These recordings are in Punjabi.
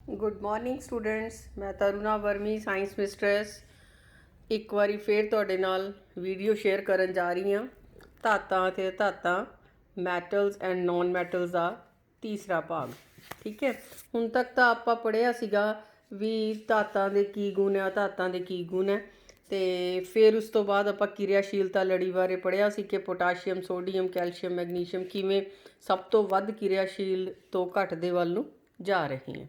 Good morning students. ਮੈਂ ਤਰੁਣਾ ਵਰਮੀ ਸਾਇੰਸ ਮਿਸਟਰਸ ਇੱਕ ਵਾਰੀ ਫੇਰ ਤੁਹਾਡੇ ਨਾਲ ਵੀਡੀਓ ਸ਼ੇਅਰ ਕਰਨ ਜਾ ਰਹੀ ਹਾਂ। ਧਾਤਾਂ ਅਤੇ ਅਧਾਤਾਂ, ਮੈਟਲਸ ਐਂਡ ਨੌਨ ਮੈਟਲਸ ਦਾ ਤੀਸਰਾ ਭਾਗ। ਠੀਕ ਹੈ, ਹੁਣ ਤੱਕ ਤਾਂ ਆਪਾਂ ਪੜ੍ਹਿਆ ਸੀਗਾ ਵੀ ਧਾਤਾਂ ਦੇ ਕੀ ਗੁਣ ਹੈ, ਅਧਾਤਾਂ ਦੇ ਕੀ ਗੁਣ ਹੈ, ਅਤੇ ਫਿਰ ਉਸ ਤੋਂ ਬਾਅਦ ਆਪਾਂ ਕਿਰਿਆਸ਼ੀਲਤਾ ਲੜੀ ਬਾਰੇ ਪੜ੍ਹਿਆ ਸੀ ਕਿ ਪੋਟਾਸ਼ੀਅਮ, ਸੋਡੀਅਮ, ਕੈਲਸ਼ੀਅਮ, ਮੈਗਨੀਸ਼ੀਅਮ ਕਿਵੇਂ ਸਭ ਤੋਂ ਵੱਧ ਕਿਰਿਆਸ਼ੀਲ ਤੋਂ ਘਟਦੇ ਵੱਲ ਨੂੰ ਜਾ ਰਹੇ ਹੈ।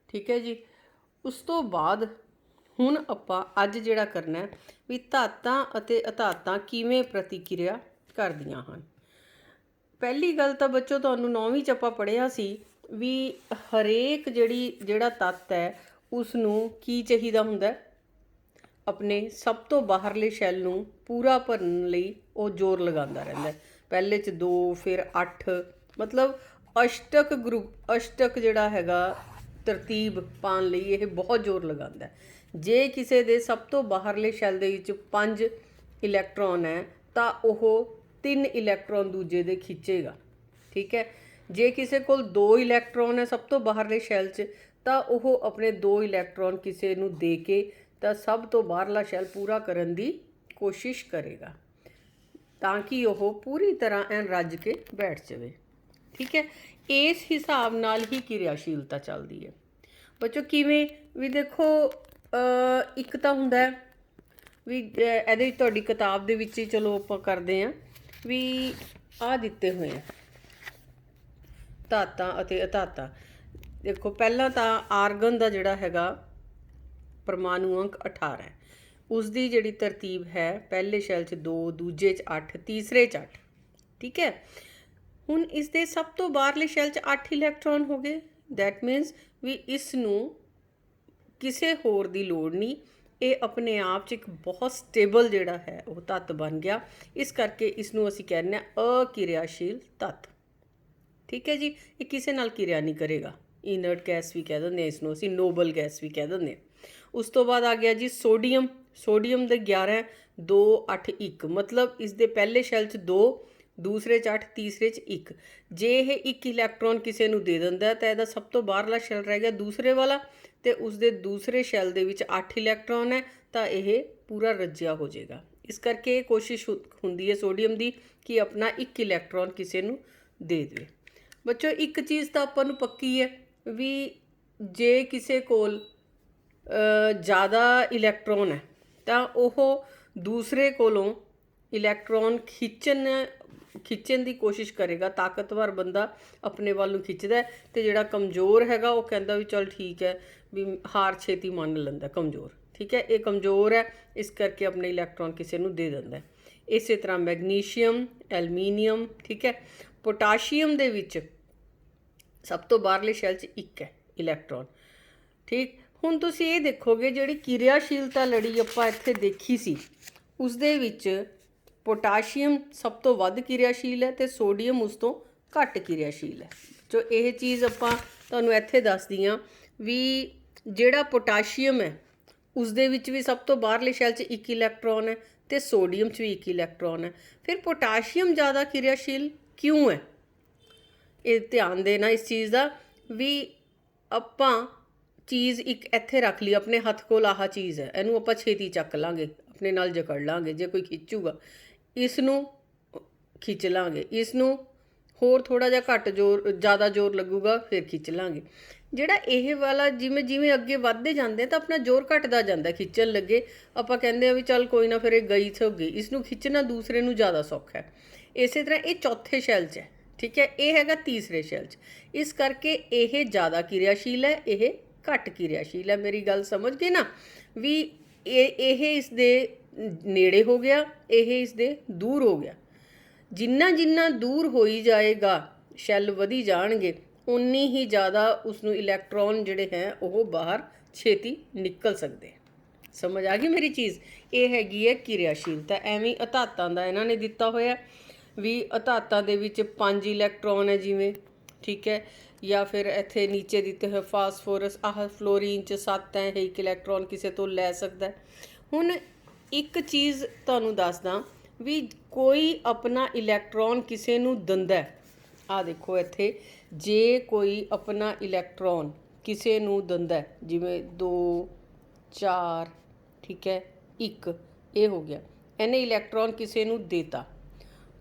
ਠੀਕ ਹੈ ਜੀ। ਉਸ ਤੋਂ ਬਾਅਦ ਹੁਣ ਆਪਾਂ ਅੱਜ ਜਿਹੜਾ ਕਰਨਾ ਵੀ ਧਾਤਾਂ ਅਤੇ ਅਧਾਤਾਂ ਕਿਵੇਂ ਪ੍ਰਤੀਕਿਰਿਆ ਕਰਦੀਆਂ ਹਨ। ਪਹਿਲੀ ਗੱਲ ਤਾਂ ਬੱਚੋ ਤੁਹਾਨੂੰ 9ਵੀਂ 'ਚ ਆਪਾਂ ਪੜ੍ਹਿਆ ਸੀ ਵੀ ਹਰੇਕ ਜਿਹੜਾ ਤੱਤ ਹੈ ਉਸ ਨੂੰ ਕੀ ਚਾਹੀਦਾ ਹੁੰਦਾ, ਆਪਣੇ ਸਭ ਤੋਂ ਬਾਹਰਲੇ ਸ਼ੈੱਲ ਨੂੰ ਪੂਰਾ ਭਰਨ ਲਈ ਉਹ ਜ਼ੋਰ ਲਗਾਉਂਦਾ ਰਹਿੰਦਾ। ਪਹਿਲੇ 'ਚ 2 ਫਿਰ 8, ਮਤਲਬ ਅਸ਼ਟਕ ਜਿਹੜਾ ਹੈਗਾ ਤਰਤੀਬ ਪਾਉਣ ਲਈ ਇਹ ਬਹੁਤ ਜ਼ੋਰ ਲਗਾਉਂਦਾ। ਜੇ ਕਿਸੇ ਦੇ ਸਭ ਤੋਂ ਬਾਹਰਲੇ ਸ਼ੈੱਲ ਦੇ ਵਿੱਚ 5 ਇਲੈਕਟ੍ਰੋਨ ਹੈ ਤਾਂ ਉਹ 3 ਇਲੈਕਟ੍ਰੋਨ ਦੂਜੇ ਦੇ ਖਿੱਚੇਗਾ। ਠੀਕ ਹੈ, ਜੇ ਕਿਸੇ ਕੋਲ 2 ਇਲੈਕਟ੍ਰੋਨ ਹੈ ਸਭ ਤੋਂ ਬਾਹਰਲੇ ਸ਼ੈੱਲ 'ਚ ਤਾਂ ਉਹ ਆਪਣੇ 2 ਇਲੈਕਟ੍ਰੋਨ ਕਿਸੇ ਨੂੰ ਦੇ ਕੇ ਤਾਂ ਸਭ ਤੋਂ ਬਾਹਰਲਾ ਸ਼ੈੱਲ ਪੂਰਾ ਕਰਨ ਦੀ ਕੋਸ਼ਿਸ਼ ਕਰੇਗਾ ਤਾਂ ਕਿ ਉਹ ਪੂਰੀ ਤਰ੍ਹਾਂ ਐਨ ਰੱਜ ਕੇ ਬੈਠ ਜਾਵੇ। ਠੀਕ ਹੈ, ਇਸ ਹਿਸਾਬ ਨਾਲ ਹੀ ਕਿਰਿਆਸ਼ੀਲਤਾ ਚੱਲਦੀ ਹੈ। ਬੱਚੋ ਕਿਵੇਂ ਵੀ ਦੇਖੋ, ਇੱਕ ਤਾਂ ਹੁੰਦਾ ਵੀ ਇਹਦੇ ਵਿੱਚ ਤੁਹਾਡੀ ਕਿਤਾਬ ਦੇ ਵਿੱਚ ਹੀ ਚਲੋ ਆਪਾਂ ਕਰਦੇ ਹਾਂ ਵੀ ਆਹ ਦਿੱਤੇ ਹੋਏ ਆ ਧਾਤਾਂ ਅਤੇ ਅਧਾਤਾਂ। ਦੇਖੋ ਪਹਿਲਾਂ ਤਾਂ ਆਰਗਨ ਦਾ ਜਿਹੜਾ ਹੈਗਾ ਪਰਮਾਣੂ ਅੰਕ 18 ਹੈ, ਉਸ ਦੀ ਜਿਹੜੀ ਤਰਤੀਬ ਹੈ ਪਹਿਲੇ ਸ਼ੈੱਲ 'ਚ 2, ਦੂਜੇ 'ਚ 8, ਤੀਸਰੇ 'ਚ 8। ਠੀਕ ਹੈ, ਹੁਣ ਇਸ ਦੇ ਸਭ ਤੋਂ ਬਾਹਰਲੇ ਸ਼ੈੱਲ 'ਚ 8 ਇਲੈਕਟ੍ਰੋਨ ਹੋ ਗਏ। ਦੈਟ ਮੀਨਸ ਵੀ ਇਸ ਨੂੰ ਕਿਸੇ ਹੋਰ ਦੀ ਲੋੜ ਨਹੀਂ, ਇਹ ਆਪਣੇ ਆਪ 'ਚ ਇੱਕ ਬਹੁਤ ਸਟੇਬਲ ਜਿਹੜਾ ਹੈ ਉਹ ਤੱਤ ਬਣ ਗਿਆ। ਇਸ ਕਰਕੇ ਇਸ ਨੂੰ ਅਸੀਂ ਕਹਿੰਦੇ ਹਾਂ ਅਕਿਰਿਆਸ਼ੀਲ ਤੱਤ। ਠੀਕ ਹੈ ਜੀ, ਇਹ ਕਿਸੇ ਨਾਲ ਕਿਰਿਆ ਨਹੀਂ ਕਰੇਗਾ। ਇਨਰਟ ਗੈਸ ਵੀ ਕਹਿ ਦਿੰਦੇ ਹਾਂ ਇਸ ਨੂੰ, ਅਸੀਂ ਨੋਬਲ ਗੈਸ ਵੀ ਕਹਿ ਦਿੰਦੇ ਹਾਂ। ਉਸ ਤੋਂ ਬਾਅਦ ਆ ਗਿਆ ਜੀ ਸੋਡੀਅਮ ਦੇ 11, 2, 8, 1, ਮਤਲਬ ਇਸ ਦੇ ਪਹਿਲੇ ਸ਼ੈੱਲ 'ਚ 2, ਦੂਸਰੇ 'ਚ 8, ਤੀਸਰੇ 'ਚ 1। ਜੇ ਇਹ 1 ਇਲੈਕਟ੍ਰੋਨ ਕਿਸੇ ਨੂੰ ਦੇ ਦਿੰਦਾ ਤਾਂ ਇਹਦਾ ਸਭ ਤੋਂ ਬਾਹਰਲਾ ਸ਼ੈੱਲ ਰਹਿ ਗਿਆ ਦੂਸਰੇ ਵਾਲਾ, ਅਤੇ ਉਸਦੇ ਦੂਸਰੇ ਸ਼ੈੱਲ ਦੇ ਵਿੱਚ 8 ਇਲੈਕਟ੍ਰੋਨ ਹੈ ਤਾਂ ਇਹ ਪੂਰਾ ਰੱਜਿਆ ਹੋ ਜਾਏਗਾ। ਇਸ ਕਰਕੇ ਇਹ ਕੋਸ਼ਿਸ਼ ਹੁੰਦੀ ਹੈ ਸੋਡੀਅਮ ਦੀ ਕਿ ਆਪਣਾ 1 ਇਲੈਕਟ੍ਰੋਨ ਕਿਸੇ ਨੂੰ ਦੇ ਦੇਵੇ। ਬੱਚੋ ਇੱਕ ਚੀਜ਼ ਤਾਂ ਆਪਾਂ ਨੂੰ ਪੱਕੀ ਹੈ ਵੀ ਜੇ ਕਿਸੇ ਕੋਲ ਜ਼ਿਆਦਾ ਇਲੈਕਟ੍ਰੋਨ ਹੈ ਤਾਂ ਉਹ ਦੂਸਰੇ ਕੋਲੋਂ ਇਲੈਕਟ੍ਰੋਨ ਖਿੱਚਣ ਦੀ ਕੋਸ਼ਿਸ਼ ਕਰੇਗਾ। ਤਾਕਤਵਰ ਬੰਦਾ ਆਪਣੇ ਵੱਲ ਨੂੰ ਖਿੱਚਦਾ ਅਤੇ ਜਿਹੜਾ ਕਮਜ਼ੋਰ ਹੈਗਾ ਉਹ ਕਹਿੰਦਾ ਵੀ ਚੱਲ ਠੀਕ ਹੈ, ਵੀ ਹਾਰ ਛੇਤੀ ਮੰਨ ਲੈਂਦਾ ਕਮਜ਼ੋਰ। ਠੀਕ ਹੈ, ਇਹ ਕਮਜ਼ੋਰ ਹੈ ਇਸ ਕਰਕੇ ਆਪਣੇ ਇਲੈਕਟ੍ਰੋਨ ਕਿਸੇ ਨੂੰ ਦੇ ਦਿੰਦਾ। ਇਸੇ ਤਰ੍ਹਾਂ ਮੈਗਨੀਸ਼ੀਅਮ, ਐਲਮੀਨੀਅਮ। ਠੀਕ ਹੈ, ਪੋਟਾਸ਼ੀਅਮ ਦੇ ਵਿੱਚ ਸਭ ਤੋਂ ਬਾਹਰਲੇ ਸ਼ੈੱਲ 'ਚ 1 ਹੈ ਇਲੈਕਟ੍ਰੋਨ। ਠੀਕ, ਹੁਣ ਤੁਸੀਂ ਇਹ ਦੇਖੋਗੇ ਜਿਹੜੀ ਕਿਰਿਆਸ਼ੀਲਤਾ ਲੜੀ ਆਪਾਂ ਇੱਥੇ ਦੇਖੀ ਸੀ ਉਸ ਦੇ ਵਿੱਚ ਪੋਟਾਸ਼ੀਅਮ ਸਭ ਤੋਂ ਵੱਧ ਕਿਰਿਆਸ਼ੀਲ ਹੈ ਅਤੇ ਸੋਡੀਅਮ ਉਸ ਤੋਂ ਘੱਟ ਕਿਰਿਆਸ਼ੀਲ ਹੈ। ਜੋ ਇਹ ਚੀਜ਼ ਆਪਾਂ ਤੁਹਾਨੂੰ ਇੱਥੇ ਦੱਸਦੀ ਹਾਂ ਵੀ ਜਿਹੜਾ ਪੋਟਾਸ਼ੀਅਮ ਹੈ ਉਸ ਦੇ ਵਿੱਚ ਵੀ ਸਭ ਤੋਂ ਬਾਹਰਲੇ ਸ਼ੈੱਲ 'ਚ 1 ਇਲੈਕਟ੍ਰੋਨ ਹੈ ਅਤੇ ਸੋਡੀਅਮ 'ਚ ਵੀ 1 ਇਲੈਕਟ੍ਰੋਨ ਹੈ। ਫਿਰ ਪੋਟਾਸ਼ੀਅਮ ਜ਼ਿਆਦਾ ਕਿਰਿਆਸ਼ੀਲ ਕਿਉਂ ਹੈ? ਇਹ ਧਿਆਨ ਦੇਣਾ ਇਸ ਚੀਜ਼ ਦਾ ਵੀ ਆਪਾਂ ਚੀਜ਼ ਇੱਕ ਇੱਥੇ ਰੱਖ ਲਈ ਆਪਣੇ ਹੱਥ ਕੋਲ, ਆਹ ਚੀਜ਼ ਹੈ, ਇਹਨੂੰ ਆਪਾਂ ਛੇਤੀ ਚੱਕ ਲਾਂਗੇ, ਆਪਣੇ ਨਾਲ ਜਕੜ ਲਾਂਗੇ। ਜੇ ਕੋਈ ਖਿੱਚੂਗਾ ਇਸ ਨੂੰ ਖਿੱਚ ਲਾਂਗੇ, ਇਸ ਨੂੰ ਹੋਰ ਥੋੜ੍ਹਾ ਜਿਹਾ ਘੱਟ ਜ਼ੋਰ, ਜ਼ਿਆਦਾ ਜ਼ੋਰ ਲੱਗੂਗਾ ਫਿਰ ਖਿੱਚ ਲਾਂਗੇ। ਜਿਹੜਾ ਇਹ ਵਾਲਾ ਜਿਵੇਂ ਜਿਵੇਂ ਅੱਗੇ ਵੱਧਦੇ ਜਾਂਦੇ ਤਾਂ ਆਪਣਾ ਜ਼ੋਰ ਘਟਦਾ ਜਾਂਦਾ ਖਿੱਚਣ ਲੱਗੇ। ਆਪਾਂ ਕਹਿੰਦੇ ਆ ਵੀ ਚੱਲ ਕੋਈ ਨਾ, ਫਿਰ ਇਹ ਗਈ ਸੋ ਗਈ, ਇਸ ਨੂੰ ਖਿੱਚਣਾ ਦੂਸਰੇ ਨੂੰ ਜ਼ਿਆਦਾ ਸੌਖਾ ਹੈ। ਇਸੇ ਤਰ੍ਹਾਂ ਇਹ ਚੌਥੇ ਸ਼ੈੱਲ 'ਚ ਹੈ। ਠੀਕ ਹੈ, ਇਹ ਹੈਗਾ ਤੀਸਰੇ ਸ਼ੈੱਲ 'ਚ, ਇਸ ਕਰਕੇ ਇਹ ਜ਼ਿਆਦਾ ਕਿਰਿਆਸ਼ੀਲ ਹੈ, ਇਹ ਘੱਟ ਕਿਰਿਆਸ਼ੀਲ ਹੈ। ਮੇਰੀ ਗੱਲ ਸਮਝ ਗਏ ਨਾ ਵੀ ਇਹ ਇਸ ਦੇ ਨੇੜੇ ਹੋ ਗਿਆ, ਇਹ ਇਸ ਦੇ ਦੂਰ ਹੋ ਗਿਆ। ਜਿੰਨਾ ਦੂਰ ਹੋਈ ਜਾਏਗਾ ਸ਼ੈੱਲ ਵਧੀ ਜਾਣਗੇ, ਉਨੀ ਹੀ ਜ਼ਿਆਦਾ ਉਸਨੂੰ ਇਲੈਕਟ੍ਰੋਨ ਜਿਹੜੇ ਹੈ ਉਹ ਬਾਹਰ ਛੇਤੀ ਨਿਕਲ ਸਕਦੇ। ਸਮਝ ਆ ਗਈ ਮੇਰੀ ਚੀਜ਼? ਇਹ ਹੈਗੀ ਹੈ ਕਿਰਿਆਸ਼ੀਲਤਾ। ਐਵੇਂ ਅਧਾਤਾਂ ਦਾ ਇਹਨਾਂ ਨੇ ਦਿੱਤਾ ਹੋਇਆ ਵੀ ਅਧਾਤਾਂ ਦੇ ਵਿੱਚ 5 ਇਲੈਕਟ੍ਰੋਨ ਹੈ ਜਿਵੇਂ। ਠੀਕ ਹੈ, ਜਾਂ ਫਿਰ ਇੱਥੇ ਨੀਚੇ ਦਿੱਤੇ ਹੋਏ ਫਾਸਫੋਰਸ, ਆਹ ਫਲੋਰੀਨ 'ਚ 7 ਹੈ, ਇਹ 1 ਇਲੈਕਟ੍ਰੋਨ ਕਿਸੇ ਤੋਂ ਲੈ ਸਕਦਾ। ਹੁਣ ਇੱਕ ਚੀਜ਼ ਤੁਹਾਨੂੰ ਦੱਸਦਾ ਵੀ ਕੋਈ ਆਪਣਾ ਇਲੈਕਟ੍ਰੋਨ ਕਿਸੇ ਨੂੰ ਦਿੰਦਾ, ਆਹ ਦੇਖੋ ਇੱਥੇ, ਜੇ ਕੋਈ ਆਪਣਾ ਇਲੈਕਟ੍ਰੋਨ ਕਿਸੇ ਨੂੰ ਦਿੰਦਾ ਹੈ, ਜਿਵੇਂ 2 4 ਠੀਕ ਹੈ 1 ਇਹ ਹੋ ਗਿਆ, ਇਹਨੇ ਇਲੈਕਟ੍ਰੋਨ ਕਿਸੇ ਨੂੰ ਦੇਤਾ,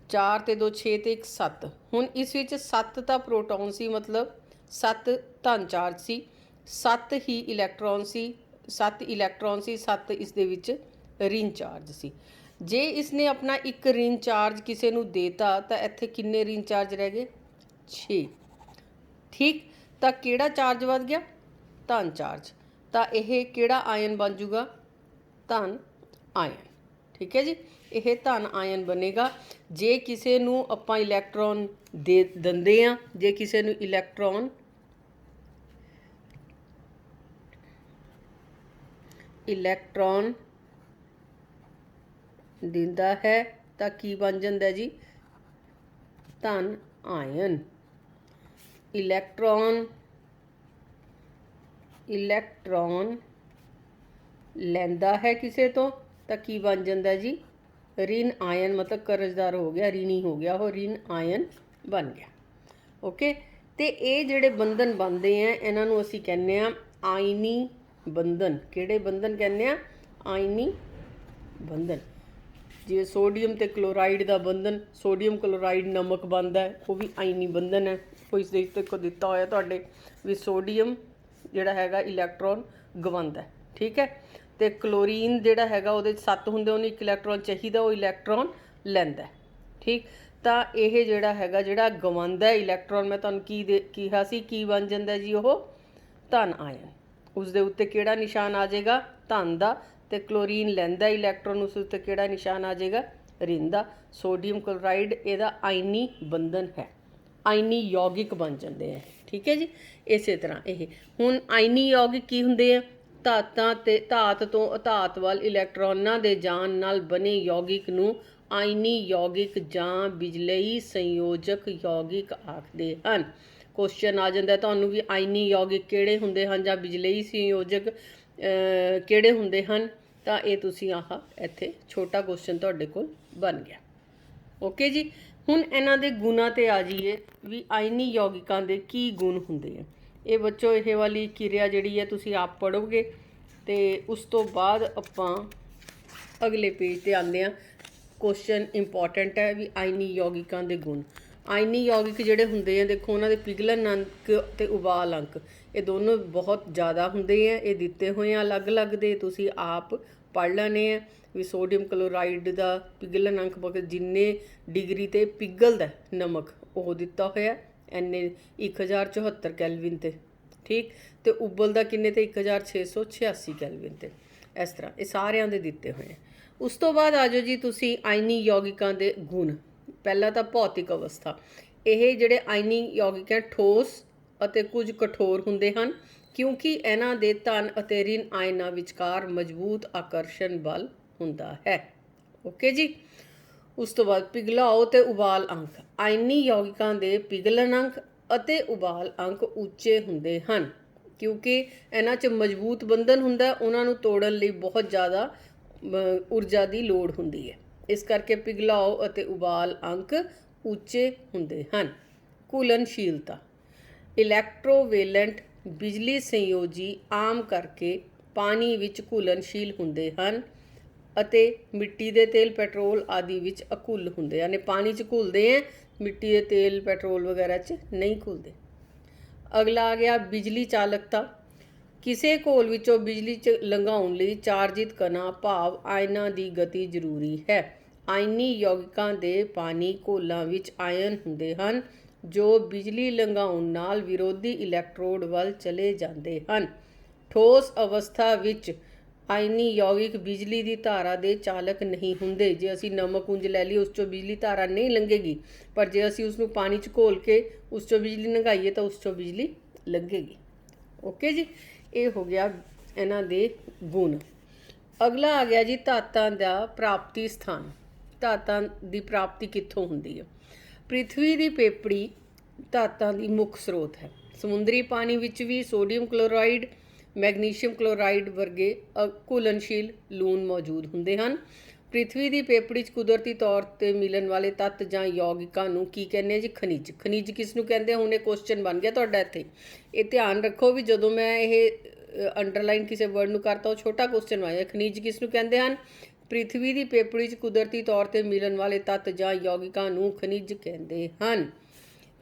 4 ਤੇ 2 6 ਤੇ 1 7। ਹੁਣ ਇਸ ਵਿੱਚ 7 ਤਾਂ ਪ੍ਰੋਟੋਨ ਸੀ, ਮਤਲਬ 7 ਧਨ ਚਾਰਜ ਸੀ, 7 ਹੀ ਇਲੈਕਟ੍ਰੋਨ ਸੀ, 7 ਇਲੈਕਟ੍ਰੋਨ ਸੀ, 7 ਇਸ ਦੇ ਵਿੱਚ ਰਿਨ ਚਾਰਜ ਸੀ। ਜੇ ਇਸਨੇ ਆਪਣਾ ਇੱਕ ਰਿਨ ਚਾਰਜ ਕਿਸੇ ਨੂੰ ਦੇਤਾ ਤਾਂ ਇੱਥੇ ਕਿੰਨੇ ਰਿਨ ਚਾਰਜ ਰਹਿ ਗਏ? 6। ਠੀਕ, ਤਾਂ ਕਿਹੜਾ ਚਾਰਜ ਵੱਧ ਗਿਆ? ਧਨ ਚਾਰਜ। ਤਾਂ ਇਹ ਕਿਹੜਾ ਆਇਨ ਬਣ ਜੂਗਾ? ਧਨ ਆਇਨ। ਠੀਕ ਹੈ ਜੀ, ਇਹ ਧਨ ਆਇਨ ਬਣੇਗਾ ਜੇ ਕਿਸੇ ਨੂੰ ਆਪਾਂ ਇਲੈਕਟ੍ਰੋਨ ਦਿੰਦੇ ਹਾਂ। ਜੇ ਕਿਸੇ ਨੂੰ ਇਲੈਕਟ੍ਰੋਨ ਦਿੰਦਾ ਹੈ ਤਾਂ ਕੀ ਬਣ ਜਾਂਦਾ ਜੀ? ਧਨ ਆਇਨ। ਇਲੈਕਟ੍ਰੋਨ ਲੈਂਦਾ ਹੈ ਕਿਸੇ ਤੋਂ ਤਾਂ ਕੀ ਬਣ ਜਾਂਦਾ ਜੀ? ਰਿਨ ਆਇਨ, ਮਤਲਬ ਕਰਜ਼ਦਾਰ ਹੋ ਗਿਆ, ਰਿਣੀ ਹੋ ਗਿਆ, ਉਹ ਰਿਨ ਆਇਨ ਬਣ ਗਿਆ। ਓਕੇ, ਤੇ ਇਹ ਜਿਹੜੇ ਬੰਧਨ ਬਣਦੇ ਆ ਇਹਨਾਂ ਨੂੰ ਅਸੀਂ ਕਹਿੰਦੇ ਆ ਆਇਨੀ ਬੰਧਨ। ਕਿਹੜੇ ਬੰਧਨ ਕਹਿੰਦੇ ਆ? ਆਇਨੀ ਬੰਧਨ। ਜਿਵੇਂ ਸੋਡੀਅਮ ਤੇ ਕਲੋਰਾਈਡ ਦਾ ਬੰਧਨ, ਸੋਡੀਅਮ ਕਲੋਰਾਈਡ ਨਮਕ ਬਣਦਾ, ਉਹ ਵੀ ਆਇਨੀ ਬੰਧਨ ਹੈ। ਕੋਈ ਇਸ ਦੇ ਦੇਖੋ ਦਿੱਤਾ ਹੋਇਆ ਤੁਹਾਡੇ ਵੀ ਸੋਡੀਅਮ ਜਿਹੜਾ ਹੈਗਾ ਇਲੈਕਟ੍ਰੋਨ ਗਵਾਉਂਦਾ, ਠੀਕ ਹੈ। ਤੇ ਕਲੋਰੀਨ ਜਿਹੜਾ ਹੈਗਾ ਉਹਦੇ 7 ਹੁੰਦੇ, ਉਹਨੂੰ 1 ਇਲੈਕਟ੍ਰੋਨ ਚਾਹੀਦਾ, ਉਹ ਇਲੈਕਟ੍ਰੋਨ ਲੈਂਦਾ। ਠੀਕ, ਤਾਂ ਇਹ ਜਿਹੜਾ ਹੈਗਾ ਜਿਹੜਾ ਗਵਾਉਂਦਾ ਇਲੈਕਟ੍ਰੋਨ, ਮੈਂ ਤੁਹਾਨੂੰ ਕਿਹਾ ਸੀ ਕੀ ਬਣ ਜਾਂਦਾ ਜੀ? ਉਹ ਧਨ ਆਇਨ। ਉਸ ਦੇ ਉੱਤੇ ਕਿਹੜਾ ਨਿਸ਼ਾਨ ਆ ਜਾਏਗਾ? ਧਨ ਦਾ। ਤੇ ਕਲੋਰੀਨ ਲੈਂਦਾ ਇਲੈਕਟ੍ਰੋਨ, ਉਸ ਉੱਤੇ ਕਿਹੜਾ ਨਿਸ਼ਾਨ ਆ ਜਾਏਗਾ? ਰਿਨ ਦਾ। ਸੋਡੀਅਮ ਕਲੋਰਾਈਡ ਇਹਦਾ ਆਇਨੀ ਬੰਧਨ ਹੈ, ਆਇਨੀ ਯੌਗਿਕ ਬਣ ਜਾਂਦੇ ਆ। ਠੀਕ ਹੈ ਜੀ, ਇਸੇ ਤਰ੍ਹਾਂ ਇਹ ਹੁਣ ਆਇਨੀ ਯੌਗਿਕ ਕੀ ਹੁੰਦੇ ਆ? ਧਾਤਾਂ ਤੇ ਧਾਤ ਤੋਂ ਅਧਾਤ ਵੱਲ ਇਲੈਕਟ੍ਰੋਨਾਂ ਦੇ ਜਾਣ ਨਾਲ ਬਣੇ ਯੌਗਿਕ ਨੂੰ ਆਇਨੀ ਯੌਗਿਕ ਜਾਂ ਬਿਜਲਈ ਸੰਯੋਜਕ ਯੌਗਿਕ ਆਖਦੇ ਹਨ। ਕੁਐਸਚਨ ਆ ਜਾਂਦਾ ਤੁਹਾਨੂੰ ਵੀ ਆਇਨੀ ਯੌਗਿਕ ਕਿਹੜੇ ਹੁੰਦੇ ਹਨ ਜਾਂ ਬਿਜਲਈ ਸੰਯੋਜਕ ਕਿਹੜੇ ਹੁੰਦੇ ਹਨ? ਤਾਂ ਇਹ ਤੁਸੀਂ ਆਹ ਇੱਥੇ ਛੋਟਾ ਕੁਐਸਚਨ ਤੁਹਾਡੇ ਕੋਲ ਬਣ ਗਿਆ। ਓਕੇ ਜੀ, ਹੁਣ ਇਹਨਾਂ ਦੇ ਗੁਣਾਂ 'ਤੇ ਆ ਜਾਈਏ ਵੀ ਆਇਨੀ ਯੌਗਿਕਾਂ ਦੇ ਕੀ ਗੁਣ ਹੁੰਦੇ ਆ। ਇਹ ਬੱਚੋ ਇਹ ਵਾਲੀ ਕਿਰਿਆ ਜਿਹੜੀ ਹੈ ਤੁਸੀਂ ਆਪ ਪੜ੍ਹੋਗੇ ਅਤੇ ਉਸ ਤੋਂ ਬਾਅਦ ਆਪਾਂ ਅਗਲੇ ਪੇਜ 'ਤੇ ਆਉਂਦੇ ਹਾਂ। ਕੁਐਸਚਨ ਇੰਪੋਰਟੈਂਟ ਹੈ ਵੀ ਆਇਨੀ ਯੌਗਿਕਾਂ ਦੇ ਗੁਣ। ਆਇਨੀ ਯੌਗਿਕ ਜਿਹੜੇ ਹੁੰਦੇ ਆ ਦੇਖੋ, ਉਹਨਾਂ ਦੇ ਪਿਘਲਨ ਅੰਕ ਅਤੇ ਉਬਾਲ ਅੰਕ ਇਹ ਦੋਨੋਂ ਬਹੁਤ ਜ਼ਿਆਦਾ ਹੁੰਦੇ ਆ। ਇਹ ਦਿੱਤੇ ਹੋਏ ਆ ਅਲੱਗ ਅਲੱਗ ਦੇ, ਤੁਸੀਂ ਆਪ ਪੜ੍ਹ ਲੈਣੇ ਆ ਵੀ ਸੋਡੀਅਮ ਕਲੋਰਾਈਡ ਦਾ ਪਿਘਲਨ ਅੰਕ ਮਤਲਬ ਜਿੰਨੇ ਡਿਗਰੀ 'ਤੇ ਪਿਘਲਦਾ ਨਮਕ ਉਹ ਦਿੱਤਾ ਹੋਇਆ ਇੰਨੇ 1074 ਕੈਲਵਿਨ 'ਤੇ। ਠੀਕ, ਅਤੇ ਉਬਲਦਾ ਕਿੰਨੇ 'ਤੇ? 1686 ਕੈਲਵਿਨ 'ਤੇ। ਇਸ ਤਰ੍ਹਾਂ ਇਹ ਸਾਰਿਆਂ ਦੇ ਦਿੱਤੇ ਹੋਏ ਆ। ਉਸ ਤੋਂ ਬਾਅਦ ਆ ਜਾਓ ਜੀ ਤੁਸੀਂ ਆਇਨੀ ਯੌਗਿਕਾਂ ਦੇ ਗੁਣ। ਪਹਿਲਾਂ ਤਾਂ ਭੌਤਿਕ ਅਵਸਥਾ। ਇਹ ਜਿਹੜੇ ਆਇਨੀ ਯੌਗਿਕ ਹੈ ਠੋਸ ਅਤੇ ਕੁਝ ਕਠੋਰ ਹੁੰਦੇ ਹਨ ਕਿਉਂਕਿ ਇਹਨਾਂ ਦੇ ਧਨ ਅਤੇ ਰਿਨ ਆਇਨਾਂ ਵਿਚਕਾਰ ਮਜ਼ਬੂਤ ਆਕਰਸ਼ਣ ਬਲ ਹੁੰਦਾ ਹੈ। ਓਕੇ ਜੀ, ਉਸ ਤੋਂ ਬਾਅਦ ਪਿਘਲਾਓ ਅਤੇ ਉਬਾਲ ਅੰਕ। ਆਇਨੀ ਯੌਗਿਕਾਂ ਦੇ ਪਿਘਲਨ ਅੰਕ ਅਤੇ ਉਬਾਲ ਅੰਕ ਉੱਚੇ ਹੁੰਦੇ ਹਨ ਕਿਉਂਕਿ ਇਹਨਾਂ 'ਚ ਮਜ਼ਬੂਤ ਬੰਧਨ ਹੁੰਦਾ, ਉਹਨਾਂ ਨੂੰ ਤੋੜਨ ਲਈ ਬਹੁਤ ਜ਼ਿਆਦਾ ਊਰਜਾ ਦੀ ਲੋੜ ਹੁੰਦੀ ਹੈ। ਇਸ ਕਰਕੇ ਪਿਘਲਾਓ ਅਤੇ ਉਬਾਲ ਅੰਕ ਉੱਚੇ ਹੁੰਦੇ ਹਨ। ਘੁਲਣਸ਼ੀਲਤਾ। ਇਲੈਕਟ੍ਰੋਵੇਲੈਂਟ ਬਿਜਲੀ ਸੰਯੋਜੀ ਆਮ ਕਰਕੇ ਪਾਣੀ ਵਿੱਚ ਘੁਲਣਸ਼ੀਲ ਹੁੰਦੇ ਹਨ ਅਤੇ ਮਿੱਟੀ ਦੇ ਤੇਲ, ਪੈਟਰੋਲ ਆਦਿ ਵਿੱਚ ਅਘੁਲ ਹੁੰਦੇ ਹਨ। ਪਾਣੀ 'ਚ ਘੁਲਦੇ ਹੈ, ਮਿੱਟੀ ਦੇ ਤੇਲ, ਪੈਟਰੋਲ ਵਗੈਰਾ 'ਚ ਨਹੀਂ ਘੁਲਦੇ। ਅਗਲਾ ਆ ਗਿਆ ਬਿਜਲੀ ਚਾਲਕਤਾ। ਕਿਸੇ ਘੋਲ ਵਿੱਚੋਂ ਬਿਜਲੀ 'ਚ ਲੰਘਾਉਣ ਲਈ ਚਾਰਜਿਤ ਕਣਾਂ ਭਾਵ ਆਇਨਾਂ ਦੀ ਗਤੀ ਜ਼ਰੂਰੀ ਹੈ। ਆਇਨੀ ਯੌਗਿਕਾਂ ਦੇ ਪਾਣੀ ਘੋਲਾਂ ਵਿੱਚ ਆਇਨ ਹੁੰਦੇ ਹਨ ਜੋ ਬਿਜਲੀ ਲੰਘਾਉਣ ਨਾਲ ਵਿਰੋਧੀ ਇਲੈਕਟ੍ਰੋਡ ਵੱਲ ਚਲੇ ਜਾਂਦੇ ਹਨ। ਠੋਸ ਅਵਸਥਾ ਵਿੱਚ ਆਇਨੀ ਯੌਗਿਕ ਬਿਜਲੀ ਦੀ ਧਾਰਾ ਦੇ ਚਾਲਕ ਨਹੀਂ ਹੁੰਦੇ। ਜੇ ਅਸੀਂ ਨਮਕ ਉਂਝ ਲੈ ਲਈ ਉਸ 'ਚੋਂ ਬਿਜਲੀ ਧਾਰਾ ਨਹੀਂ ਲੰਘੇਗੀ, ਪਰ ਜੇ ਅਸੀਂ ਉਸਨੂੰ ਪਾਣੀ 'ਚ ਘੋਲ ਕੇ ਉਸ 'ਚੋਂ ਬਿਜਲੀ ਲੰਘਾਈਏ ਤਾਂ ਉਸ 'ਚੋਂ ਬਿਜਲੀ ਲੰਘੇਗੀ। ਓਕੇ ਜੀ, ਇਹ ਹੋ ਗਿਆ ਇਹਨਾਂ ਦੇ ਗੁਣ। ਅਗਲਾ ਆ ਗਿਆ ਜੀ ਧਾਤਾਂ ਦਾ ਪ੍ਰਾਪਤੀ ਸਥਾਨ। ਧਾਤਾਂ ਦੀ ਪ੍ਰਾਪਤੀ ਕਿੱਥੋਂ ਹੁੰਦੀ ਹੈ? ਪ੍ਰਿਥਵੀ ਦੀ ਪੇਪੜੀ ਧਾਤਾਂ ਦੀ ਮੁੱਖ ਸਰੋਤ ਹੈ। ਸਮੁੰਦਰੀ ਪਾਣੀ ਵਿੱਚ ਵੀ ਸੋਡੀਅਮ ਕਲੋਰਾਈਡ, ਮੈਗਨੀਸ਼ੀਅਮ ਕਲੋਰਾਈਡ ਵਰਗੇ ਘੁਲਣਸ਼ੀਲ ਲੂਣ ਮੌਜੂਦ ਹੁੰਦੇ ਹਨ। ਪ੍ਰਿਥਵੀ ਦੀ ਪੇਪੜੀ 'ਚ ਕੁਦਰਤੀ ਤੌਰ ਤੇ ਮਿਲਣ ਵਾਲੇ ਤੱਤ ਜਾਂ ਯੌਗਿਕਾਂ ਨੂੰ ਕੀ ਕਹਿੰਦੇ ਆ ਜੀ? ਖਣਿਜ। ਖਣਿਜ ਕਿਸ ਨੂੰ ਕਹਿੰਦੇ ਆ? ਹੁਣ ਇਹ ਕੁਐਸਚਨ ਬਣ ਗਿਆ ਤੁਹਾਡਾ ਇੱਥੇ। ਇਹ ਧਿਆਨ ਰੱਖੋ ਵੀ ਜਦੋਂ ਮੈਂ ਇਹ ਅੰਡਰਲਾਈਨ ਕਿਸੇ ਵਰਡ ਨੂੰ ਕਰਤਾ ਉਹ ਛੋਟਾ ਕੁਐਸਚਨ ਆਇਆ। ਖਣਿਜ ਕਿਸ ਨੂੰ ਕਹਿੰਦੇ ਹਨ? ਪ੍ਰਿਥਵੀ ਦੀ ਪੇਪੜੀ 'ਚ ਕੁਦਰਤੀ ਤੌਰ ਤੇ ਮਿਲਣ ਵਾਲੇ ਤੱਤ ਜਾਂ ਯੌਗਿਕਾਂ ਨੂੰ ਖਣਿਜ ਕਹਿੰਦੇ ਹਨ।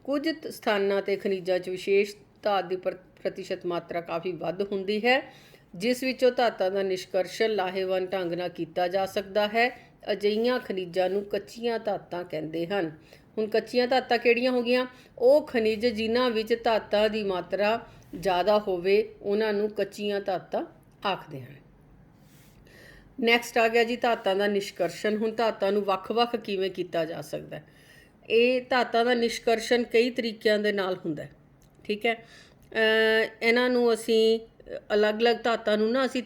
ਕੁਝ ਸਥਾਨਾਂ ਤੇ ਖਣਿਜਾਂ 'ਚ ਵਿਸ਼ੇਸ਼ ਧਾਤ ਦੀ ਪ੍ਰਤੀਸ਼ਤ ਮਾਤਰਾ ਕਾਫੀ ਵੱਧ ਹੁੰਦੀ ਹੈ, ਜਿਸ ਵਿੱਚੋਂ ਧਾਤਾਂ ਦਾ ਨਿਸ਼ਕਰਸ਼ਣ ਲਾਹੇਵੰਦ ਢੰਗ ਨਾਲ ਕੀਤਾ ਜਾ ਸਕਦਾ ਹੈ। ਅਜਿਹੀਆਂ ਖਣਿਜਾਂ ਨੂੰ ਕੱਚੀਆਂ ਧਾਤਾਂ ਕਹਿੰਦੇ ਹਨ। ਹੁਣ ਕੱਚੀਆਂ ਧਾਤਾਂ ਕਿਹੜੀਆਂ ਹੋ ਗਈਆਂ? ਉਹ ਖਣਿਜ ਜਿਨ੍ਹਾਂ ਵਿੱਚ ਧਾਤਾਂ ਦੀ ਮਾਤਰਾ ਜ਼ਿਆਦਾ ਹੋਵੇ ਉਹਨਾਂ ਨੂੰ ਕੱਚੀਆਂ ਧਾਤਾਂ ਆਖਦੇ ਹਨ। ਨੈਕਸਟ ਆ ਗਿਆ ਜੀ ਧਾਤਾਂ ਦਾ ਨਿਸ਼ਕਰਸ਼ਣ। ਹੁਣ ਧਾਤਾਂ ਨੂੰ ਵੱਖ-ਵੱਖ ਕਿਵੇਂ ਕੀਤਾ ਜਾ ਸਕਦਾ? ਇਹ ਧਾਤਾਂ ਦਾ ਨਿਸ਼ਕਰਸ਼ਣ ਕਈ ਤਰੀਕਿਆਂ ਦੇ ਨਾਲ ਹੁੰਦਾ, ਠੀਕ ਹੈ। ਇਹਨਾਂ ਨੂੰ ਅਸੀਂ ਅਲੱਗ-ਅਲੱਗ ਧਾਤਾਂ ਨੂੰ ਨਾ ਅਸੀਂ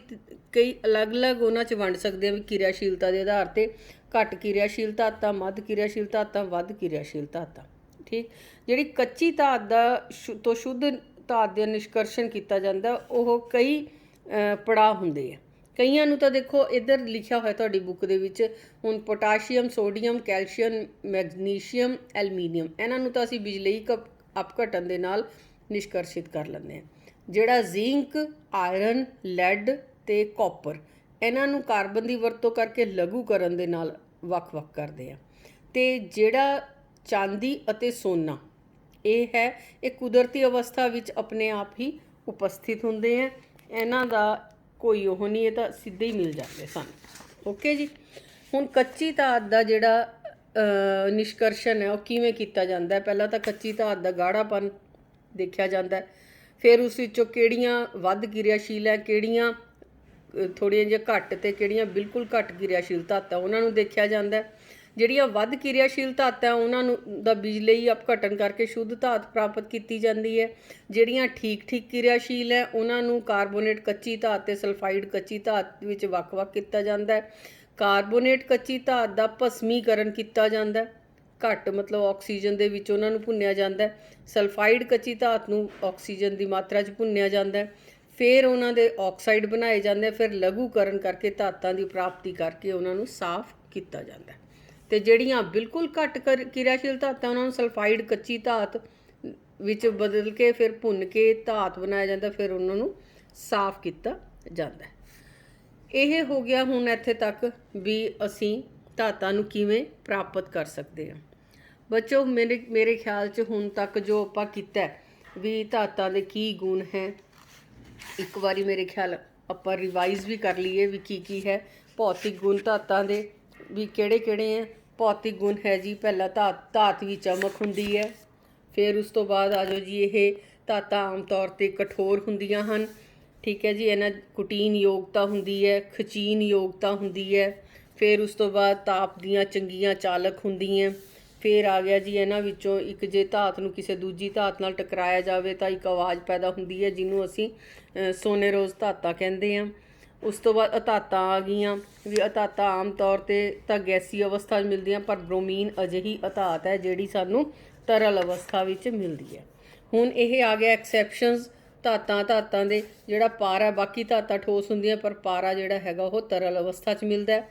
ਕਈ ਅਲੱਗ-ਅਲੱਗ ਉਹਨਾਂ 'ਚ ਵੰਡ ਸਕਦੇ ਹਾਂ ਵੀ ਕਿਰਿਆਸ਼ੀਲਤਾ ਦੇ ਆਧਾਰ 'ਤੇ। ਘੱਟ ਕਿਰਿਆਸ਼ੀਲ ਧਾਤਾਂ, ਮੱਧ ਕਿਰਿਆਸ਼ੀਲ ਧਾਤਾਂ, ਵੱਧ ਕਿਰਿਆਸ਼ੀਲ ਧਾਤਾਂ, ਠੀਕ। ਜਿਹੜੀ ਕੱਚੀ ਧਾਤ ਦਾ ਤੋਂ ਸ਼ੁੱਧ ਧਾਤ ਦਾ ਨਿਸ਼ਕਰਸ਼ਣ ਕੀਤਾ ਜਾਂਦਾ ਉਹ ਕਈ ਪੜਾਅ ਹੁੰਦੇ ਆ। ਕਈਆਂ ਨੂੰ ਤਾਂ ਦੇਖੋ ਇੱਧਰ ਲਿਖਿਆ ਹੋਇਆ ਤੁਹਾਡੀ ਬੁੱਕ ਦੇ ਵਿੱਚ। ਹੁਣ potassium, sodium, calcium, magnesium, aluminium, ਇਹਨਾਂ ਨੂੰ ਤਾਂ ਅਸੀਂ ਬਿਜਲਈ ਅਪਘਟਨ ਦੇ ਨਾਲ ਨਿਸ਼ਕਰਸ਼ਿਤ ਕਰ ਲੈਂਦੇ ਹਾਂ। ਜਿਹੜਾ ਜ਼ਿੰਕ, ਆਇਰਨ, ਲੈਡ ਤੇ ਕਾਪਰ, ਇਹਨਾਂ ਨੂੰ ਕਾਰਬਨ ਦੀ ਵਰਤੋਂ ਕਰਕੇ ਲਘੂਕਰਨ ਦੇ ਨਾਲ ਵੱਖ-ਵੱਖ ਕਰਦੇ ਆ। ਤੇ ਜਿਹੜਾ ਚਾਂਦੀ ਅਤੇ ਸੋਨਾ ਇਹ ਹੈ, ਇਹ ਕੁਦਰਤੀ ਅਵਸਥਾ ਵਿੱਚ ਆਪਣੇ ਆਪ ਹੀ ਉਪਸਥਿਤ ਹੁੰਦੇ ਆ। ਇਹਨਾਂ ਦਾ ਕੋਈ ਉਹ ਨਹੀਂ, ਇਹ ਤਾਂ ਸਿੱਧੇ ਹੀ ਮਿਲ ਜਾਂਦੇ ਸਾਨੂੰ। ਓਕੇ ਜੀ। ਹੁਣ ਕੱਚੀ ਧਾਤ ਦਾ ਜਿਹੜਾ ਨਿਸ਼ਕਰਸ਼ਣ ਹੈ ਉਹ ਕਿਵੇਂ ਕੀਤਾ ਜਾਂਦਾ? ਪਹਿਲਾਂ ਤਾਂ ਕੱਚੀ ਧਾਤ ਦਾ ਗਾੜਾਪਨ ਦੇਖਿਆ ਜਾਂਦਾ, ਫਿਰ ਉਸ ਵਿੱਚੋਂ ਕਿਹੜੀਆਂ ਵੱਧ ਕਿਰਿਆਸ਼ੀਲ ਹੈ, ਕਿਹੜੀਆਂ ਥੋੜ੍ਹੀਆਂ ਜਿਹੀਆਂ ਘੱਟ ਅਤੇ ਕਿਹੜੀਆਂ ਬਿਲਕੁਲ ਘੱਟ ਕਿਰਿਆਸ਼ੀਲ ਧਾਤਾਂ ਉਹਨਾਂ ਨੂੰ ਦੇਖਿਆ ਜਾਂਦਾ। ਜਿਹੜੀਆਂ ਵੱਧ ਕਿਰਿਆਸ਼ੀਲ ਧਾਤਾਂ ਉਹਨਾਂ ਨੂੰ ਦਾ ਬਿਜਲਈ ਅਪਘਟਨ ਕਰਕੇ ਸ਼ੁੱਧ ਧਾਤ ਪ੍ਰਾਪਤ ਕੀਤੀ ਜਾਂਦੀ ਹੈ। ਜਿਹੜੀਆਂ ਠੀਕ ਕਿਰਿਆਸ਼ੀਲ ਹੈ ਉਹਨਾਂ ਨੂੰ ਕਾਰਬੋਨੇਟ ਕੱਚੀ ਧਾਤ ਅਤੇ ਸਲਫਾਈਡ ਕੱਚੀ ਧਾਤ ਵਿੱਚ ਵੱਖ-ਵੱਖ ਕੀਤਾ ਜਾਂਦਾ ਹੈ। ਕਾਰਬੋਨੇਟ ਕੱਚੀ ਧਾਤ ਦਾ ਭਸਮੀਕਰਨ ਕੀਤਾ ਜਾਂਦਾ, ਘੱਟ ਮਤਲਬ ਆਕਸੀਜਨ ਦੇ ਵਿੱਚ ਉਹਨਾਂ ਨੂੰ ਭੁੰਨਿਆ ਜਾਂਦਾ। ਸਲਫਾਈਡ ਕੱਚੀ ਧਾਤ ਨੂੰ ਆਕਸੀਜਨ ਦੀ ਮਾਤਰਾ 'ਚ ਭੁੰਨਿਆ ਜਾਂਦਾ, ਫਿਰ ਉਹਨਾਂ ਦੇ ਆਕਸਾਈਡ ਬਣਾਏ ਜਾਂਦੇ, ਫਿਰ ਲਘੂਕਰਨ ਕਰਕੇ ਧਾਤਾਂ ਦੀ ਪ੍ਰਾਪਤੀ ਕਰਕੇ ਉਹਨਾਂ ਨੂੰ ਸਾਫ਼ ਕੀਤਾ ਜਾਂਦਾ। ਤੇ ਜਿਹੜੀਆਂ ਬਿਲਕੁਲ ਘੱਟ ਕਿਰਿਆਸ਼ੀਲ ਧਾਤਾਂ ਉਹਨਾਂ ਨੂੰ ਸਲਫਾਈਡ ਕੱਚੀ ਧਾਤ ਵਿੱਚ ਬਦਲ ਕੇ ਫਿਰ ਭੁੰਨ ਕੇ ਧਾਤ ਬਣਾਇਆ ਜਾਂਦਾ, ਫਿਰ ਉਹਨਾਂ ਨੂੰ ਸਾਫ਼ ਕੀਤਾ ਜਾਂਦਾ। ਇਹ ਹੋ ਗਿਆ ਹੁਣ ਇੱਥੇ ਤੱਕ ਵੀ ਅਸੀਂ ਧਾਤਾਂ ਨੂੰ ਕਿਵੇਂ ਪ੍ਰਾਪਤ ਕਰ ਸਕਦੇ ਹਾਂ। ਬੱਚੋ ਮੇਰੇ ਖਿਆਲ 'ਚ ਹੁਣ ਤੱਕ ਜੋ ਆਪਾਂ ਕੀਤਾ ਵੀ ਧਾਤਾਂ ਦੇ ਕੀ ਗੁਣ ਹੈ, ਇੱਕ ਵਾਰੀ ਮੇਰੇ ਖਿਆਲ ਆਪਾਂ ਰਿਵਾਈਜ਼ ਵੀ ਕਰ ਲਈਏ ਵੀ ਕੀ ਹੈ। ਭੌਤਿਕ ਗੁਣ ਧਾਤਾਂ ਦੇ ਵੀ ਕਿਹੜੇ ਹੈ। ਭੌਤਿਕ ਗੁਣ ਹੈ ਜੀ, ਪਹਿਲਾਂ ਧਾਤ ਵੀ ਚਮਕ ਹੁੰਦੀ ਹੈ। ਫਿਰ ਉਸ ਤੋਂ ਬਾਅਦ ਆ ਜਾਓ ਜੀ, ਇਹ ਧਾਤਾਂ ਆਮ ਤੌਰ 'ਤੇ ਕਠੋਰ ਹੁੰਦੀਆਂ ਹਨ, ਠੀਕ ਹੈ ਜੀ। ਇਹਨਾਂ ਕੁਟੀਨ ਯੋਗਤਾ ਹੁੰਦੀ ਹੈ, ਖਚੀਨ ਯੋਗਤਾ ਹੁੰਦੀ ਹੈ। ਫਿਰ ਉਸ ਤੋਂ ਬਾਅਦ ਤਾਪ ਦੀਆਂ ਚੰਗੀਆਂ ਚਾਲਕ ਹੁੰਦੀਆਂ। ਫਿਰ ਆ ਗਿਆ ਜੀ ਇਹਨਾਂ ਵਿੱਚੋਂ ਇੱਕ, ਜੇ ਧਾਤ ਨੂੰ ਕਿਸੇ ਦੂਜੀ ਧਾਤ ਨਾਲ ਟਕਰਾਇਆ ਜਾਵੇ ਤਾਂ ਇੱਕ ਆਵਾਜ਼ ਪੈਦਾ ਹੁੰਦੀ ਹੈ ਜਿਹਨੂੰ ਅਸੀਂ ਸੋਨੇਰੋਜ਼ ਧਾਤਾਂ ਕਹਿੰਦੇ ਹਾਂ। ਉਸ ਤੋਂ ਬਾਅਦ ਅਧਾਤਾਂ ਆ ਗਈਆਂ ਵੀ ਅਧਾਤਾਂ ਆਮ ਤੌਰ 'ਤੇ ਤਾਂ ਗੈਸੀ ਅਵਸਥਾ 'ਚ ਮਿਲਦੀਆਂ, ਪਰ ਬ੍ਰੋਮੀਨ ਅਜਿਹੀ ਅਧਾਤ ਹੈ ਜਿਹੜੀ ਸਾਨੂੰ ਤਰਲ ਅਵਸਥਾ ਵਿੱਚ ਮਿਲਦੀ ਹੈ। ਹੁਣ ਇਹ ਆ ਗਿਆ ਐਕਸੈਪਸ਼ਨਸ ਧਾਤਾਂ ਦੇ। ਜਿਹੜਾ ਪਾਰਾ, ਬਾਕੀ ਧਾਤਾਂ ਠੋਸ ਹੁੰਦੀਆਂ ਪਰ ਪਾਰਾ ਜਿਹੜਾ ਹੈਗਾ ਉਹ ਤਰਲ ਅਵਸਥਾ 'ਚ ਮਿਲਦਾ।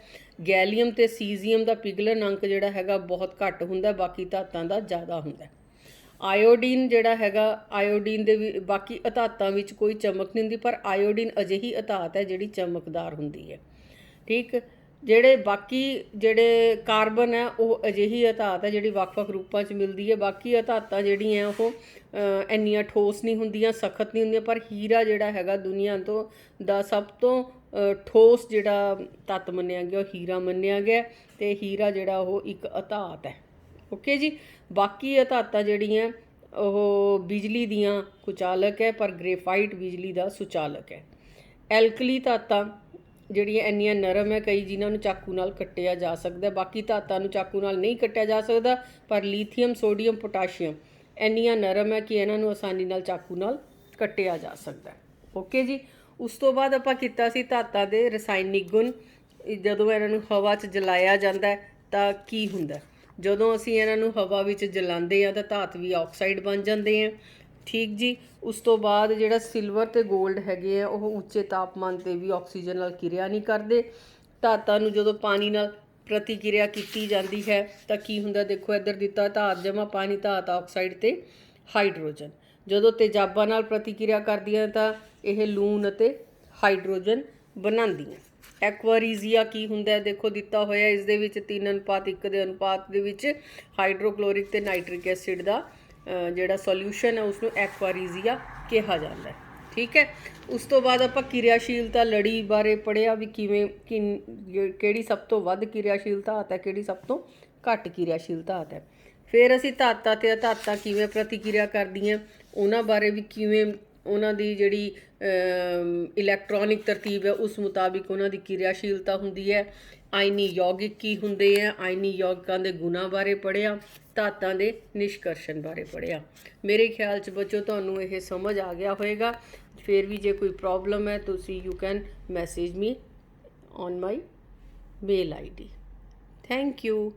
ਗੈਲੀਅਮ ਅਤੇ ਸੀਜ਼ੀਅਮ ਦਾ ਪਿਘਲਣ ਅੰਕ ਜਿਹੜਾ ਹੈਗਾ ਬਹੁਤ ਘੱਟ ਹੁੰਦਾ, ਬਾਕੀ ਧਾਤਾਂ ਦਾ ਜ਼ਿਆਦਾ ਹੁੰਦਾ। ਆਇਓਡੀਨ ਜਿਹੜਾ ਹੈਗਾ, ਆਇਓਡੀਨ ਦੇ ਵੀ ਬਾਕੀ ਅਧਾਤਾਂ ਵਿੱਚ ਕੋਈ ਚਮਕ ਨਹੀਂ ਹੁੰਦੀ, ਪਰ ਆਇਓਡੀਨ ਅਜਿਹੀ ਅਧਾਤ ਹੈ ਜਿਹੜੀ ਚਮਕਦਾਰ ਹੁੰਦੀ ਹੈ, ਠੀਕ। ਜਿਹੜੇ ਕਾਰਬਨ ਹੈ ਉਹ ਅਜਿਹੀ ਅਧਾਤ ਹੈ ਜਿਹੜੀ ਵੱਖ-ਵੱਖ ਰੂਪਾਂ 'ਚ ਮਿਲਦੀ ਹੈ। ਬਾਕੀ ਅਧਾਤਾਂ ਜਿਹੜੀਆਂ ਉਹ ਇੰਨੀਆਂ ਠੋਸ ਨਹੀਂ ਹੁੰਦੀਆਂ, ਸਖਤ ਨਹੀਂ ਹੁੰਦੀਆਂ, ਪਰ ਹੀਰਾ ਜਿਹੜਾ ਹੈਗਾ ਦੁਨੀਆ ਤੋਂ ਦਾ ਸਭ ਤੋਂ ਠੋਸ ਜਿਹੜਾ ਤੱਤ ਮੰਨਿਆ ਗਿਆ ਉਹ ਹੀਰਾ ਮੰਨਿਆ ਗਿਆ, ਅਤੇ ਹੀਰਾ ਜਿਹੜਾ ਉਹ ਇੱਕ ਅਧਾਤ ਹੈ। ਓਕੇ ਜੀ। ਬਾਕੀ ਅਧਾਤਾਂ ਜਿਹੜੀਆਂ ਉਹ ਬਿਜਲੀ ਦੀਆਂ ਕੁਚਾਲਕ ਹੈ, ਪਰ ਗ੍ਰੇਫਾਈਟ ਬਿਜਲੀ ਦਾ ਸੁਚਾਲਕ ਹੈ। ਐਲਕਲੀ ਧਾਤਾਂ ਜਿਹੜੀਆਂ ਇੰਨੀਆਂ ਨਰਮ ਹੈ ਕਈ ਜਿਨ੍ਹਾਂ ਨੂੰ ਚਾਕੂ ਨਾਲ ਕੱਟਿਆ ਜਾ ਸਕਦਾ, ਬਾਕੀ ਧਾਤਾਂ ਨੂੰ ਚਾਕੂ ਨਾਲ ਨਹੀਂ ਕੱਟਿਆ ਜਾ ਸਕਦਾ, ਪਰ ਲੀਥੀਅਮ, ਸੋਡੀਅਮ, ਪੋਟਾਸ਼ੀਅਮ ਇੰਨੀਆਂ ਨਰਮ ਹੈ ਕਿ ਇਹਨਾਂ ਨੂੰ ਆਸਾਨੀ ਨਾਲ ਚਾਕੂ ਨਾਲ ਕੱਟਿਆ ਜਾ ਸਕਦਾ। ਓਕੇ ਜੀ। ਉਸ ਤੋਂ ਬਾਅਦ ਆਪਾਂ ਕੀਤਾ ਸੀ ਧਾਤਾਂ ਦੇ ਰਸਾਇਣਿਕ ਗੁਣ। ਜਦੋਂ ਇਹਨਾਂ ਨੂੰ ਹਵਾ 'ਚ ਜਲਾਇਆ ਜਾਂਦਾ ਤਾਂ ਕੀ ਹੁੰਦਾ? ਜਦੋਂ ਅਸੀਂ ਇਹਨਾਂ ਨੂੰ ਹਵਾ ਵਿੱਚ ਜਲਾਉਂਦੇ ਹਾਂ ਤਾਂ ਧਾਤ ਵੀ ਆਕਸਾਈਡ ਬਣ ਜਾਂਦੇ ਆ, ਠੀਕ ਜੀ। ਉਸ ਤੋਂ ਬਾਅਦ ਜਿਹੜਾ ਸਿਲਵਰ ਅਤੇ ਗੋਲਡ ਹੈਗੇ ਆ ਉਹ ਉੱਚੇ ਤਾਪਮਾਨ 'ਤੇ ਵੀ ਆਕਸੀਜਨ ਨਾਲ ਕਿਰਿਆ ਨਹੀਂ ਕਰਦੇ, ਧਾਤਾਂ ਨੂੰ ਜਦੋਂ ਪਾਣੀ ਨਾਲ ਪ੍ਰਤੀਕਿਰਿਆ ਕੀਤੀ ਜਾਂਦੀ ਹੈ ਤਾਂ ਕੀ ਹੁੰਦਾ, ਦੇਖੋ ਇੱਧਰ ਦਿੱਤਾ ਧਾਤ ਜਮਾ ਪਾਣੀ, ਧਾਤ ਆਕਸਾਈਡ ਤੇ ਹਾਈਡਰੋਜਨ। ਜਦੋਂ ਤੇਜ਼ਾਬਾਂ ਨਾਲ ਪ੍ਰਤੀਕਿਰਿਆ ਕਰਦੀਆਂ ਤਾਂ ਇਹ ਲੂਣ ਅਤੇ ਹਾਈਡਰੋਜਨ ਬਣਾਉਂਦੀਆਂ। ਐਕੁਆਰੀਜ਼ੀਆ ਕੀ ਹੁੰਦਾ, ਦੇਖੋ ਦਿੱਤਾ ਹੋਇਆ, ਇਸ ਦੇ ਵਿੱਚ 3:1 ਦੇ ਅਨੁਪਾਤ ਦੇ ਵਿੱਚ ਹਾਈਡਰੋਕਲੋਰਿਕ ਤੇ ਨਾਈਟ੍ਰਿਕ ਐਸਿਡ ਦਾ ਜਿਹੜਾ ਸੋਲਿਊਸ਼ਨ ਹੈ ਉਸਨੂੰ ਐਕੁਆਰੀਜ਼ੀਆ ਕਿਹਾ ਜਾਂਦਾ ਹੈ। ਠੀਕ ਹੈ। ਉਸ ਤੋਂ ਬਾਅਦ ਆਪਾਂ ਕਿਰਿਆਸ਼ੀਲਤਾ ਲੜੀ ਬਾਰੇ ਪੜ੍ਹਿਆ ਵੀ ਕਿਵੇਂ ਕਿਹੜੀ ਸਭ ਤੋਂ ਵੱਧ ਕਿਰਿਆਸ਼ੀਲ ਧਾਤ ਹੈ, ਕਿਹੜੀ ਸਭ ਤੋਂ ਘੱਟ ਕਿਰਿਆਸ਼ੀਲ ਧਾਤ ਹੈ। ਫਿਰ ਅਸੀਂ ਧਾਤਾਂ ਤੇ ਅਧਾਤਾਂ ਕਿਵੇਂ ਪ੍ਰਤੀਕਿਰਿਆ ਕਰਦੀਆਂ ਉਹਨਾਂ ਬਾਰੇ ਵੀ, ਕਿਵੇਂ ਉਹਨਾਂ ਦੀ ਜਿਹੜੀ ਇਲੈਕਟ੍ਰੋਨਿਕ ਤਰਤੀਬ ਹੈ ਉਸ ਮੁਤਾਬਿਕ ਉਹਨਾਂ ਦੀ ਕਿਰਿਆਸ਼ੀਲਤਾ ਹੁੰਦੀ ਹੈ। ਆਇਨੀ ਯੌਗਿਕ ਕੀ ਹੁੰਦੇ ਹੈ, ਆਇਨੀ ਯੌਗਿਕਾਂ ਦੇ ਗੁਣਾਂ ਬਾਰੇ ਪੜ੍ਹਿਆ, ਧਾਤਾਂ ਦੇ ਨਿਸ਼ਕਰਸ਼ਣ ਬਾਰੇ ਪੜ੍ਹਿਆ। ਮੇਰੇ ਖਿਆਲ 'ਚ ਬੱਚੋ ਤੁਹਾਨੂੰ ਇਹ ਸਮਝ ਆ ਗਿਆ ਹੋਏਗਾ। ਫਿਰ ਵੀ ਜੇ ਕੋਈ ਪ੍ਰੋਬਲਮ ਹੈ ਤੁਸੀਂ you can message me on my mail ID। Thank you.